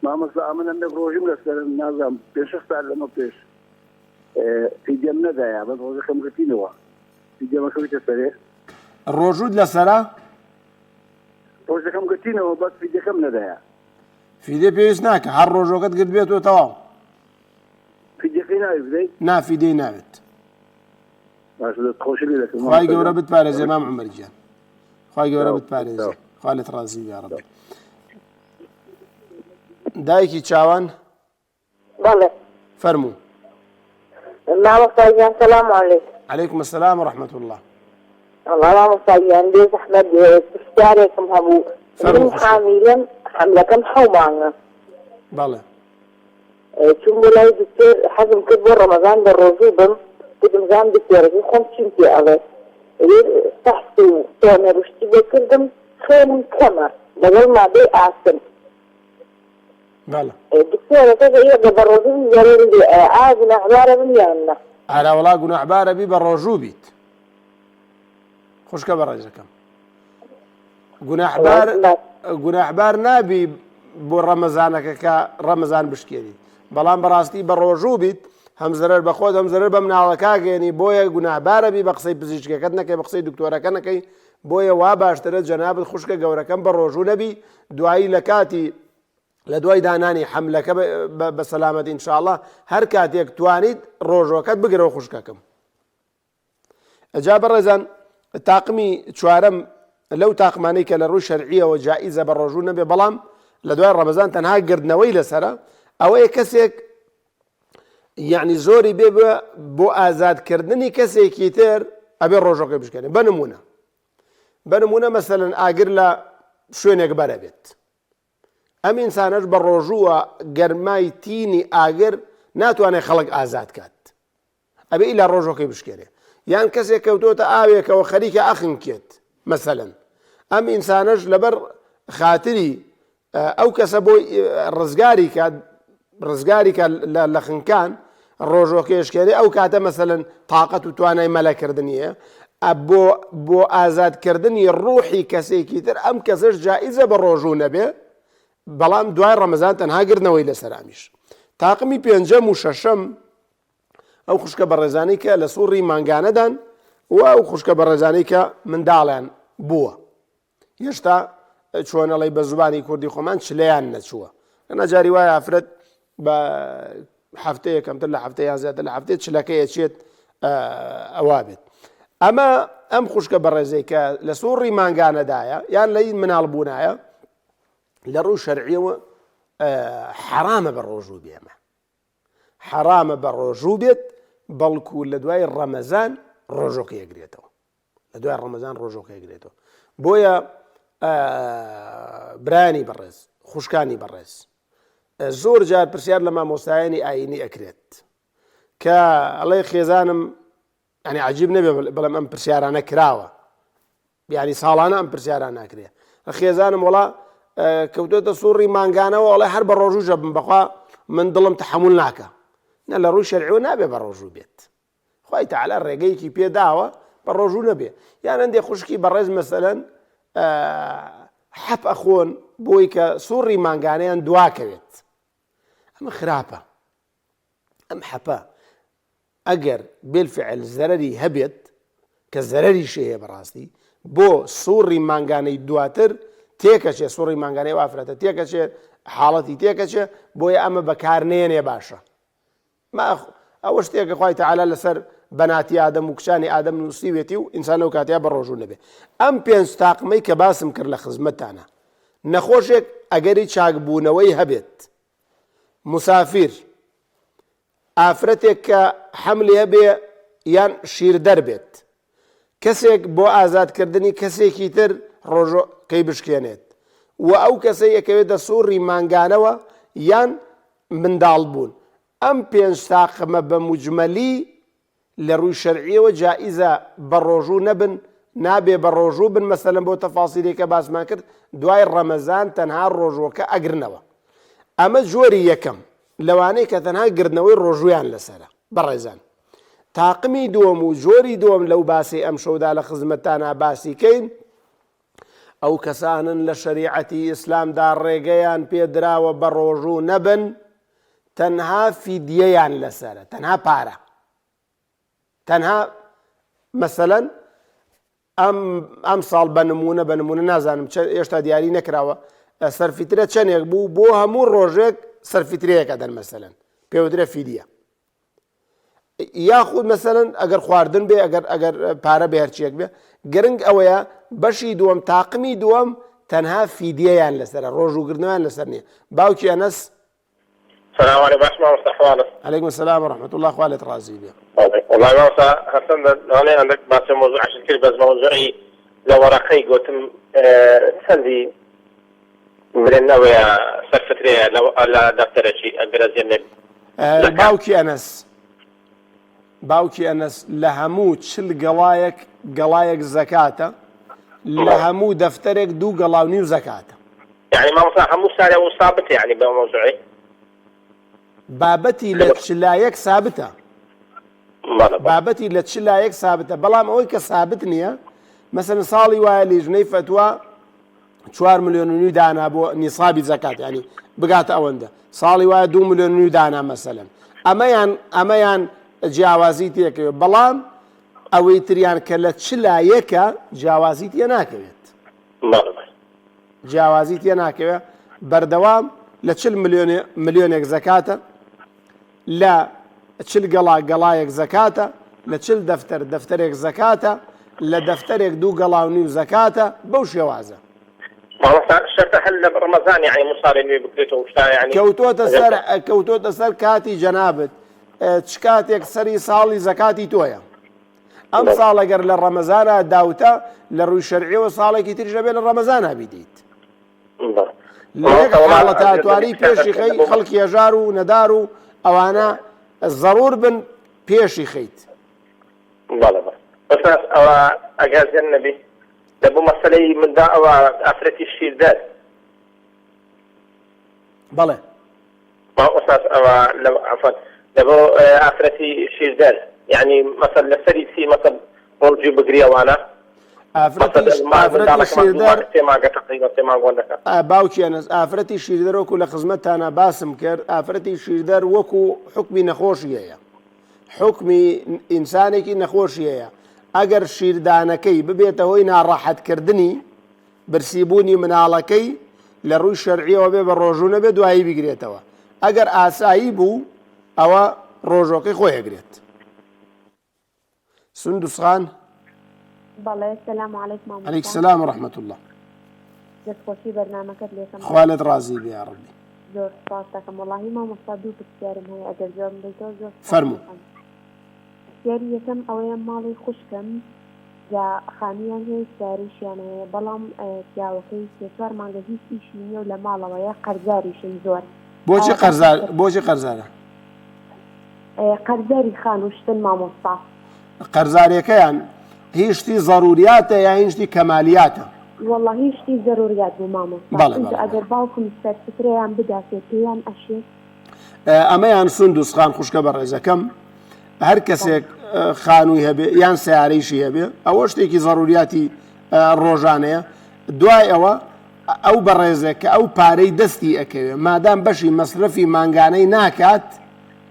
مامۆستا من هەندێک ڕۆژیم لەسەر نازانم 5 سال لەمە پێش فیدیەم نەدایە بەس ڕۆژەکەم گرتینەوە فیدیەمەکە بچە سەرێ ڕۆژوود لەسەرا ڕۆژەکەم گرتینەوە بەس فیدیەکەم نەدایە فیدێ پێویست ناکە هەر ڕۆژۆکەت گرت بێتەوە تەواو فیدیەکەی ناوی بدەیت نافیدەی ناوێت. باشە دەستخۆشی لێ دەکەم خوای گەورە بتپارێزێ مام عومەر گیان خوای گەورە بتپارێزێ خوا لێت ڕازی بێ یا ڕەبی. دایکی چاوان بەڵێ فەرموو. مامۆستاجان سەلام عەلەیکم. عەلەیکم السەلام وەڕەحمەتوڵڵاه. والله مامۆستاجان بێ زەحمەت پرسیارێکم هەبوو من حامیلەم حەملەکەم 7 مانگە بەڵێ چون بۆ لای دکتۆر حەزم کرد بۆ ڕەمەزان بە ڕۆژوو بم گوتم دکتۆرەکەی خۆم چیم پێ ئەڵێ سەحت و تۆنە ڕشتی بۆ کردم خوێنم کەمە لەگەڵ مادەی ئاسن دکتۆرەکە ئێگە بە ڕۆژوو زەرێری لێ ئا گوناحبارە بم یان نە ئارا وڵا گوناحبارە بی بە ڕۆژوو بیت خوشکە بە ڕێزەکەم گوناحبار نابی بۆ ڕەمەزانەکە کە ڕەمەزان بشکێنی بەڵام بەڕاستی بە ڕۆژوو بیت هەم زەرەر بە خۆت هەم زەرەر بە مناڵەکە گەێنی بۆیە گوناحبارە بی بە قسەی پزیشکەکەت نەکەی بە قسەی دکتۆرەکە نەکەی بۆیە وا باشترە جەنابەت خوشکە گەورەکەم بە ڕۆژوو نەبی دوایی لە کاتی لە دوای دانانی حەملەکە بە سەلامەتی ئینشاءڵڵا هەر کاتێک توانیت ڕۆژۆکەت بگرەوە خوشکەکەم. ئەجا بەڕێزان تاقمی چوارەم لەو تاقمانەی کە لە ڕووی شەرعیەوە جائیزە بە ڕۆژوو نەبێ بەڵام لە دوای ڕەمەزان تەنها گردنەوەی لەسەرە ئەوەیە کەسێک یعنی زۆری بێ بۆ ئازادکردنی کەسێکی تر ئەبێ ڕۆژۆکەی بشکێنێ. بەنمونە مەسەلەن ئاگر لە شوێنێک بەرە بێت، ئەم ئینسانەش بە ڕۆژووە گەرمای تینی ئاگر ناتوانێت خەڵک ئازاد کات، ئەبێ ئیلا ڕۆژۆکەی بشکێنێ. یان کەسێک کەوتۆتە ئاوێکەوە خەریکە ئەخن کێت مەسەلەن، ئەم ئینسانەش لەبەر خاتری ئەو کەسە بۆی ڕزگاری کە لە خنکان ڕۆژۆکێشکێنێ ئەو کاتە مەسەلەن تااقەت و توانای مەلەکردنیە بۆ ئازادکردنی ڕوحی کەسێکی تر ئەم کەسش جائیزە بە ڕۆژوو نەبێ، بەڵام دوای ڕەمەزان تەنها گرنەوەی لەسەرامیش. تاقمی پێنجەم و شەشەم ئەو خوشکە بەڕێزانەی کە لە سوڕی مانگانەدان و ئەو خوشکە بەڕێزانەی کە منداڵیان بووە هێشتا چۆنەڵی بە زبانی کوردی خۆمان چلەیان نەچووە. نەجاری وایە ئافرەت بە هەفتەیە کەمتر لە هەفتەیان زیاتر لە هەفتەیە چلەکە یەکێت ئەوا بێت. ئەمە ئەم خوشکە بەڕێزەی کە لە سوڕی مانگانەدایە یان لە منداڵ بوونایە لە ڕوو شەرعیەوە حرامە بە ڕۆژوو بێمە، حرامە بە ڕۆژوو بێت، بەڵکو لە دوای ڕەمەزان ڕۆژۆکە یەگرێتەوە، لە دوای ڕەمەزان ڕۆژۆکە یەگرێتەوە. بۆیە برانی بەڕێز خوشکانی بەڕێز زۆر جار پرسیار لە مامۆستایانی ئاینی ئەکرێت کە ئەڵێ خێزانم ینی عجیب نەبێ بەڵام ئەم پرسیارانە کراوە، یعنی ساڵانە ئەم پرسیاران ناکرێ. خێزانم وڵا کەوتۆتە سوڕی مانگانەوە ئەڵێ هەر بە ڕۆژوو ژەبم بەخوا من دڵم تەحەموول ناکە. نە لە ڕووی شەرعیەوە نابێ بە ڕۆژوو بێت، خوای تەعالا ڕێگەیەکی پێداوە بە ڕۆژوو نەبێ. یان هەندێک خوشکی بەڕێز مەسەلەن حەپ ئەخۆن بۆی کە سوڕی مانگانەیان دواکەوێت، ئەمە خراپە. ئەم حەپە ئەگەر بالفعل زەرەری هەبێت کە زەرەری شەیە بەڕاستی بۆ سوڕی مانگانەی دواتر تێکەچێ، سوڕی مانگانەی وافرەتە تێکەچێ، حاڵەتی تێکەچێ، بۆیە ئەمە بەکارنێنێ باشە. ئەوە شتێکە خوای تەعالا لەسەر بەناتی ئادەم و کچانی ئادەم نووسیوێتی و ئینسان لەو کاتیا بە ڕۆژوو نەبێ. ئەم پێنج تاقمەی کە باسم کرد لە خزمەتانە، نەخۆشێک ئەگەری چاکبوونەوەی هەبێت، مسافر، ئافرەتێک کە حەملی هەبێ یان شیردەر بێت، کەسێک بۆ ئازادکردنی کەسێکی تر ڕۆژۆکەی بشکێنێت و ئەو کەسەی ئەکەوێتە سوڕی مانگانەوە یان منداڵ بوون. ئەم پێنج تاقمە بە موجمەلی لە ڕووی شەرعیەوە جائیزە بە ڕۆژوو نەبن، نابێ بە ڕۆژوو بن. مەسەلەن بۆ تەفاسیلێکە باسمان کرد دوای ڕەمەزان تەنها ڕۆژۆکە ئەگرنەوە. ئەمە جۆری یەکەم لەوانەیە کە تەنها گرنەوەی ڕۆژویان لەسەرە. بەڕێزان تاقمی دووەم و جۆری دووەم لەو باسی ئەم شەودا لە خزمەتانە باسیکەین، ئەو کەسانن لە شەریعەتی ئیسلامدا ڕێگەیان پێدراوە بە ڕۆژوو نەبن، تەنها فیدیەیان لەسەرە، تەنها پارە. تەنها مەسەلەن ئەم ساڵ بەنمونە نازانم ئێشتا دیاری نەکراوە سەرفیترە چەندێک بوو بۆ هەموو ڕۆژێک سەرفیترەیەکە دەن مەسەلەن پێوترە فیدیە. یاخود مەسەلەن ئەگەر خواردن بێ ئەگەر پارە بێ هەرچیەک بێ، گرنگ ئەوەیە بەشی دووەم تاقمی دووەم تەنها فیدیەیان لەسەرە، ڕۆژوگرنەوەیان لەسەر نییە. باوکی ئەنەس السلام عليكم اسمع مستحوالك. عليكم السلام ورحمة الله خوالت رازي بيه. والله ما وصل حسن أنا عندك بس موضوع عشان كذا بس موضوعي لو ورقي قلت سندي من النوية سكرتيرية لو على دفتر شيء البرازيل باوکی ئەنەس لە هەموو چل گەڵایەک زەکاتە، لە هەموو دەفتەرێک 2 گەڵاو زەکاتە. يعني ما وصل همو ساري وصابت يعني بموضوعي بابەتی لە چلایەک سابتە، بابەتی لە چلایەک سابتە، بەڵام ئەوەی کە سابت نییە مەسەلەن ساڵی وایە لیژنەی فتووە 4 ملیۆن دانا بۆ نیسابی زەکات، ینی بگاتە ئەوەندە. ساڵی وایە 2 ملیۆن دانا مەسەلەن، ئەمەیان جیاوازی تێکەوێت. بەڵام ئەوەی تریان کە لە چ لایەکە جیاوازی تێ ناکەوێت جیاوازی تێ ناکەوێت بەردەوام لە 40 ملیۆنێک زەکاتە لە 40 گەڵایەک زەکاتە لە 40 دەفتەرێک زەکاتە لە دەفتەرێک 2 گەڵاونی و زەکاتە بەو شێوازە کەوتۆتە سەر کاتی جەنابەت چ کاتێک سەری ساڵی زەکاتی تۆیە ئەم ساڵ ئەگەر لە ڕەمەزانە داوتە لە ڕووی شەرعیەوە ساڵێکی تریشە بێ لە ڕەمەزانە بیدەیت لە یەک حاڵەتە ئەتوانی پێشی خەی خەڵکی هێژار و نەدار و ئەوانە زەڕور بن پێشی خەیت ئەوە ئەگازێن نەبی لەبوو مەسەلەی مندا ئەوە ئافرەتی شیردەر بەڵێ ئەوە لەبۆ ئافرەتی شیردەر یعنی مەسەل لەسەری سی مەسەل ڕۆژی بگریەوانە باوکیانە ئافرەتی شیردەر وەکو لە خزمەتتانە باسم کرد ئافرەتی شیردەر وەکو حکمی نەخۆشی هەیە حکمی ئینسانێکی نەخۆشی هەیە ئەگەر شیردانەکەی ببێتە هۆی ناڕەحەتکردنی برسیبوونی مناڵەکەی لە ڕووی شەرعیەوە بێ بە ڕۆژوو نەبێ دوایی بیگرێتەوە ئەگەر ئاسایی بوو ئەوە ڕۆژۆکەی خۆی ئەگرێت سندوسخان بەڵێ سەلام عەلەیکم عەلەیک سەلام و ڕەحمەت الله دەستخۆشی بەرنامەکەت لێکم خوالت ڕازی بێ یا ڕەبی زۆر سپاس دەکەم وەڵاهی مامۆستا دوو پرسیارم هەیە ئەگەر جواب بدەیتەوە زۆر فەرموو پرسیاری یەکەم ئەوەیە ماڵی خوشکم یا خانوویان هەیە سیاریشیان هەیە بەڵام پیاوەکەی 3-4 مانگە هیچ ئیشی نییە و لە ماڵەوەیە قەرزاریشن زۆر بۆچی قەرزارە قەرزاری خانووشتن مامۆستا قەرزاریەکەیان هیچ شتی ضروریاتە یا هیچ شتی کەمالیاتە والله هیچ شتی ضروریات بوو مامۆستا ئەگەر باوکم سەرفترەیان بداتێت پێیان ئەشێت ئەمەیان سندوسخان خوشکە بە ڕێزەکەم هەر کەسێک خانووی هەبێ یان سیارەیشی هەبێ ئەوە شتێکی ضروریاتی ڕۆژانەیە دوای ئەوە ئەو بەڕێزێک کە ئەو پارەی دەستی ئەکەوێ مادام بەشی مەسرفی مانگانەی ناکات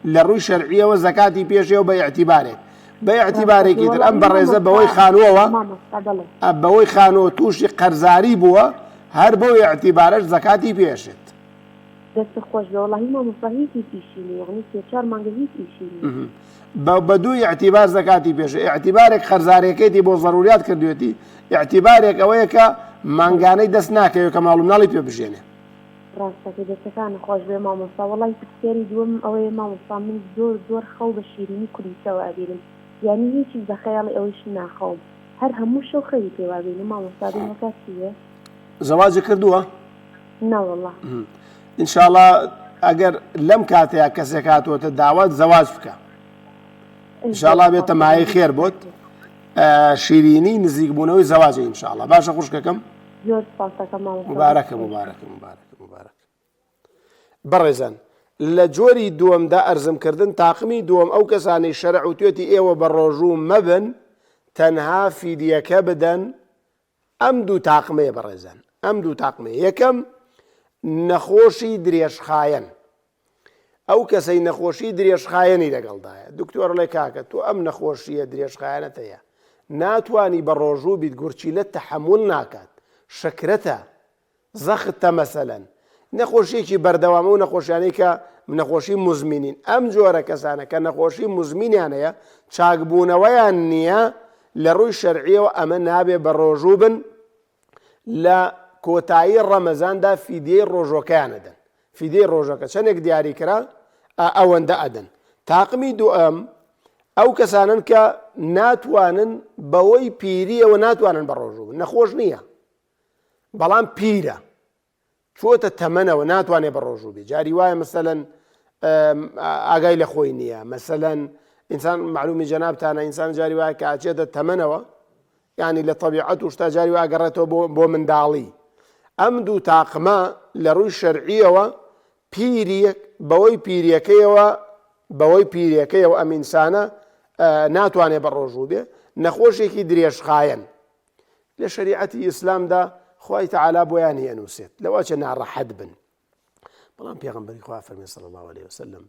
لە ڕووی شەرعیەوە زەکاتی پێشەوە بە ئیعتیبارێک بە ئیعتیبارێکی تر ئەم بەڕێزە بەوەی خانووەوە بەوەی خانووە تووشی قەرزاری بووە هەر بەو ئیعتیبارەش زەکاتی پێشێت دەست خۆش وڵاهی مامۆستا هیچی پیشی نیە یعنی 3-4 مانگە هیچ ئیشی نیە بە دوو ئیعتیبار زەکاتی پێشە ئیعتیبارێک قەرزارەکەیتی بۆ ضروریات کردوێتی ئیعتیبارێک ئەوەیە کە مانگانەی دەست ناکەوێت کە ماڵ و منداڵی پێ بژێنێ ڕاستەکەی دەستەکانە خۆش بێ مامۆستا وەڵی پرسیاری دووەم ئەوەیە مامۆستا من زۆر خەو بە شیرینی کولیتەوە ئەبیرم یعنی هیچی بە خەیاڵی ئەوەیش ناخەوم هەر هەموو شەو خەوی پێوابێنی مامۆستا بینەکە چییە زەواجی کردووە نەوەڵڵا ئینشاءڵڵا ئەگەر لەم کاتەیە کەسێک هاتووەتە داوات زەواج بکە ئینشاءڵڵا بێتە مایەی خێر بۆت شیرینی نزیک بوونەوەی زەواجە ئینشاءڵڵا باشە خوشکەکەم زۆر سپاس دەکەم مامۆستا مبارەکە بەڕێزان لە جۆری دووەمدا ئەرزمکردن تاقمی دووەم ئەو کەسانی شەرع و توێتی ئێوە بە ڕۆژوو مەبن تەنها فیدیەکە بدەن ئەم دوو تاقمەیە بەڕێزان ئەم دوو تاقمەیە یەکەم نەخۆشی درێژخایەن ئەو کەسەی نەخۆشی درێژخایەنی لەگەڵدایە دکتۆر لێ کاکە تۆ ئەم نەخۆشیە درێژخایەنەت هەیە ناتوانی بە ڕۆژوو بیت گورچیلە تەحەموڵ ناکات شەکرەتە زەختە مەسەلەن نەخۆشیێکی بەردەوامە و نەخۆشیانەی کە نەخۆشی مزمینین ئەم جۆرە کەسانە کە نەخۆشی مزمینیان هەیە چاکبوونەوەیان نییە لە ڕووی شەرعیەوە ئەمە نابێ بە ڕۆژوو بن لە کۆتایی ڕەمەزاندا فیدیەی ڕۆژۆکەیانەدەن فیدیەی ڕۆژەکە چەندێک دیاریکرا ئەوەندە ئەدەن تاقمی دووەم ئەو کەسانن کە ناتوانن بەوەی پیریەوە ناتوانن بە ڕۆژوو بن نەخۆش نییە بەڵام پیرە چۆتە تەمەنەوە ناتوانێت بە ڕۆژوو بێ جاری وایە مەسەلەن ئاگای لە خۆی نییە مەسەلەن ئینسان معلومی جەنابتانە ئینسان جاری وایە کە ئاچێتە تەمەنەوە یعنی لە طەبیعەت و شتا جاری وایە گەڕێتەوە بۆ منداڵی ئەم دوو تاقمە لە ڕووی شەرعیەوە بەوەی پیریەکەیەوە ئەم ئینسانە ناتوانێت بە ڕۆژوو بێ نەخۆشێکی درێژخایەن لە شەریعەتی ئیسلامدا خوای تەعالا بۆیان هێنووسێت لەوەچە ناڕەحەت بن بەڵام پێغەمبەری خوا فەرمێ صلی الله عليه وسلم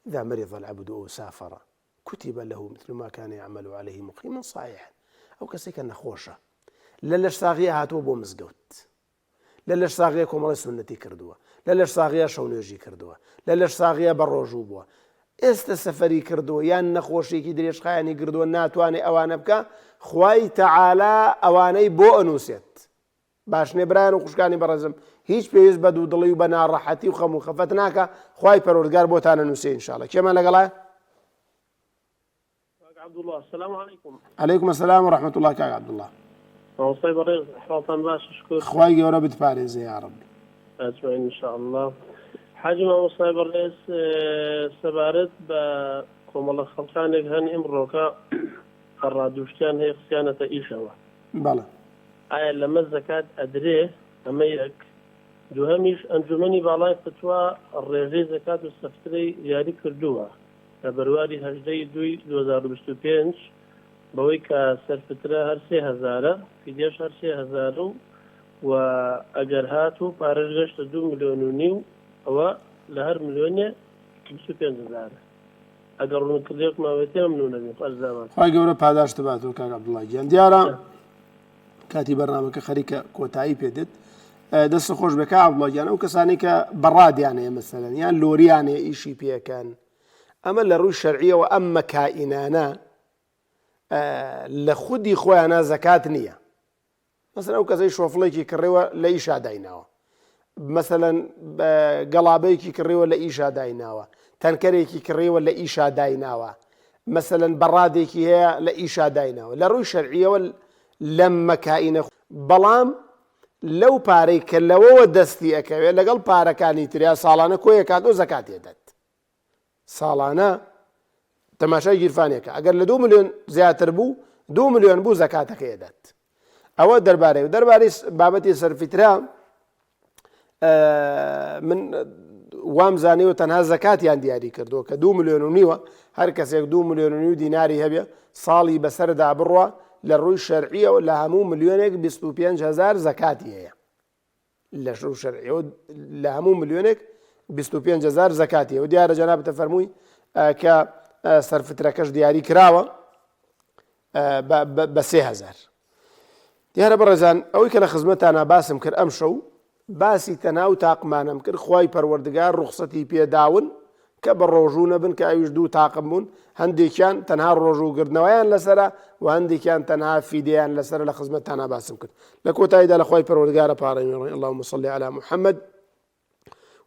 إذا مرض العبد أو سافر كتب له مثل ما كان يعمل عليه مقيما صحيحا. ئەو کەسێکە نەخۆشە لە لەش ساغیە هاتووە بۆ مزگەوت، لە لەش ساغیە کۆمەڵی سونەتی کردووە، لە لەش ساغیە شەونێژی کردووە، لە لەش ساغیە بە ڕۆژوو بووە، ئێستا سەفەری کردووە یان نەخۆشیێکی درێژخایانی کردووە ناتوانێت ئەوانە بکە، خوای تەعالا ئەوانەی بۆ ئەنووسێت. باشنێ برایان و خوشکانی بەڕێزم، هیچ پێویست بە دوودڵی و بە ناڕەحەتی و خەم و خەفەت ناکە، خوای پەروەردگار بۆتان ئەنووسێ ئینشاءڵڵا. کێمان لەگەڵایە؟ عبدالله السلام عليكم. عليكم السلام ورحمة الله. كاك عبد الله. وصي بريز حواطن باش شكور. خواي ورا بتفارز يا رب. أجمعين إن شاء الله. حاجة وصي بريز سبارت بكم الله خلقانك هن إمروكا الرادوشتان هي خسيانة إيشوا. بلى. آية لما الزكاة أدريه أما يك دوهميش أنجمني بالاي فتوى الرجي زكاة السفتري ياري كردوها. بەرواری هەژدەی دوی 2025 بەوەی کە سەرفترە هەر 3000 فیدیەش هەر 3000 و ئەگەر هات و پارەش گەشتە 2.5 میلیۆن ئەوە لە هەر میلیۆنێ 25,000 ئەگەر ڕوونکردێک ماوەتێ ممنون نەبێ خۆشدامان خی گەورە پاداشت باتەوە کاک عەبدوڵڵا گیان. دیارە کاتی بەرنامەکە خەریکە کۆتایی پێدێت. دەست خۆش بێ کاک عەبدوڵڵا گیان، ئەو کەسانی کە بەڕادیانەیە مەسەلەن یان لۆریانەیە ئیشی پێکەن، ئەمە لە ڕووی شەرعیەوە ئەم مەکائینانە لە خودی خۆیانە زەکات نییە. مەسەلەن ئەو کەسەی شۆفڵێکی کڕێوە لە ئیشا دایناوە، مەسەلەن گەڵابەیەکی کڕێوە لە ئیشا دایناوە، تەنکەرێکی کڕێوە لە ئیشا دایناوە، مەسەلەن بەڕادێکی هەیە لە ئیشا دایناوە، لە ڕووی شەرعیەوە لەم مەکائینە. بەڵام لەو پارەی کە لەوەوە دەستی ئەکەوێت لەگەڵ پارەکانی تریا ساڵانە کۆیەکات و زەکات هێدات. ساڵانە تەماشای گیرفانێکە، ئەگەر لە 2 میلیۆن زیاتر بوو 2 میلیۆن بوو زەکاتەکە هێدات. ئەوە دەربارەی بابەتی سەرفیترا من وام زانیوە تەنها زەکاتیان دیاری کردووە کە 2.5 میلیۆن هەر کەسێک 2.5 میلیۆن دیناری هەبێ ساڵی بەسەردا بڕوە لە ڕووی شەرعیەوە لە هەموو میلیۆنێک 25,000 زەکاتی هەیە. لە ڕووی شەرعیەوە لە هەموو میلیۆنێک 25,000 زەکاتی و دیارە جەنابەتە فەرمووی کە سەرفترەکەش دیاری کراوە بە 3,000. دیارە بەڕێزان ئەوەی کە لە خزمەتانە باسم کرد ئەم شەو باسی تەنها و تاقمانم کرد، خوای پەروەردگار ڕوخسەتی پێداون کە بە ڕۆژوو نەبن کە ئەویش 2 تاقم بوون، هەندێکیان تەنها ڕۆژووگردنەوەیان لەسەرە و هەندێکیان تەنها فیدیان لەسەر لە خزمەتانە باسم کرد. لە کۆتاییدا لە خوای پەروەردگارە پاڕێنێ. اللهم صل على محمد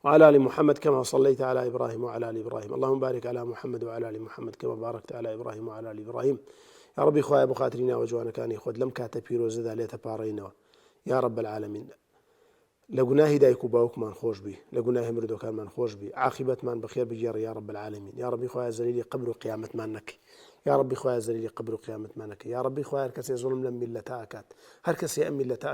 وعلى آل محمد كما صليت على إبراهيم وعلى آل إبراهيم. اللهم بارك على محمد وعلى آل محمد كما باركت على إبراهيم وعلى آل إبراهيم. يا ربي خوايا بخاطرنا وجوانا كان يخد لم كاتب بيروز ذا ليت بارينا يا رب العالمين. لقناه دايكو باوك من خوش بي، لقناه مردو كان من خوش بي، عاقبة من بخير بجير يا رب العالمين. يا ربي خوايا زليلي قبر قيامة منك، يا ربي خوايا زليلي قبر قيامة منك، يا ربي خوايا هركسي ظلم لم ملتا أكاد، هركسي أم ملتا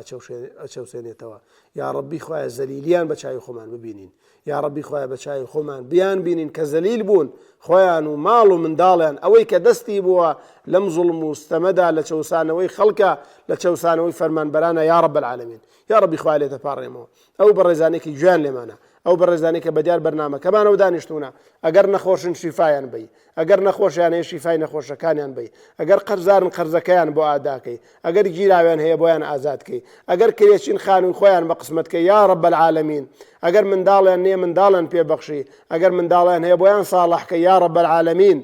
أتشوسين توا، يا ربي خوايا زليليان بشاي خمان ببينين، يا ربي خوايا بشاي خمان بيان بينين كزليل بون خوايا ومالو من دالان أوي كدستي بوا لم ظلم مستمدا لشوسان وي خلقا لشوسان وي فرمان برانا يا رب العالمين. يا ربي خوايا لتفارمو أو برزانك جوان لمانا أو برزانك بديار برنامج كمان ودانشتونا أجر نخوش شفايا بي أجر نخوش يعني شفاي نخوش كان بي أجر قرزار قرزكيان بو أداكي أجر جيراوين هي بويان آزادكي أجر كريشين خان خويان بقسمتك يا رب العالمين أجر من دالن هي من دالن بي بخشي أجر من دالن هي بويان صالحك يا رب العالمين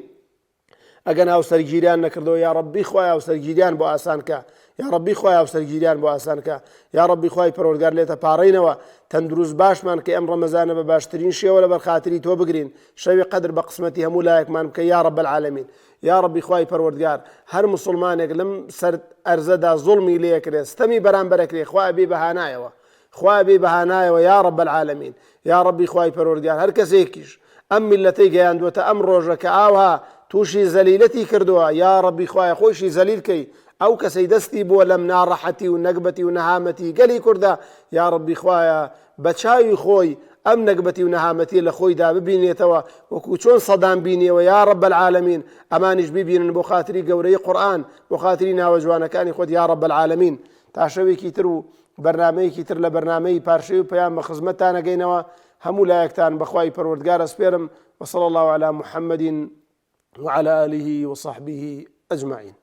أجر أو سرجيران نكردو يا ربي خويا أو سرجيران بو آسانك يا ربي خويا أو سرجيران بو آسانك يا ربي خويا پروردگار ليتا پارينوا تندروز باش من كي أم رمضان بباشترين شيء ولا برخاطري تو بقرين شوي قدر بقسمتي هم ولايك من كي يا رب العالمين. يا ربي خويا پروردگار هر مسلمانك لم سرت أرزدا ظلمي ليك استمي برانبرك لي خويا بي بهانايوا خويا بي بهانايوا يا رب العالمين. يا ربي خويا پروردگار هر كسيكيش أم ملتي جاند وتأم روجك آوها توشي زليلتي كردوها يا ربي خويا خوشي زليل كي أو كسيدستي بو لم نارحتي ونقبتي ونهامتي قلي كردا يا ربي خوايا بتشاي خوي أم نقبتي ونهامتي لخوي دا ببيني توا وكوشون صدام بيني ويا رب العالمين أمانج بيبين بو خاطري قوري قرآن وخاطرينا وجوانا كان خود يا رب العالمين تعشوي كيترو برنامج كيتر لبرنامج بارشي وبيام خزمتانا جينوا همو لا يكتان بخواي پروردگار اسبيرم. وصلى الله على محمد وعلى آله وصحبه أجمعين.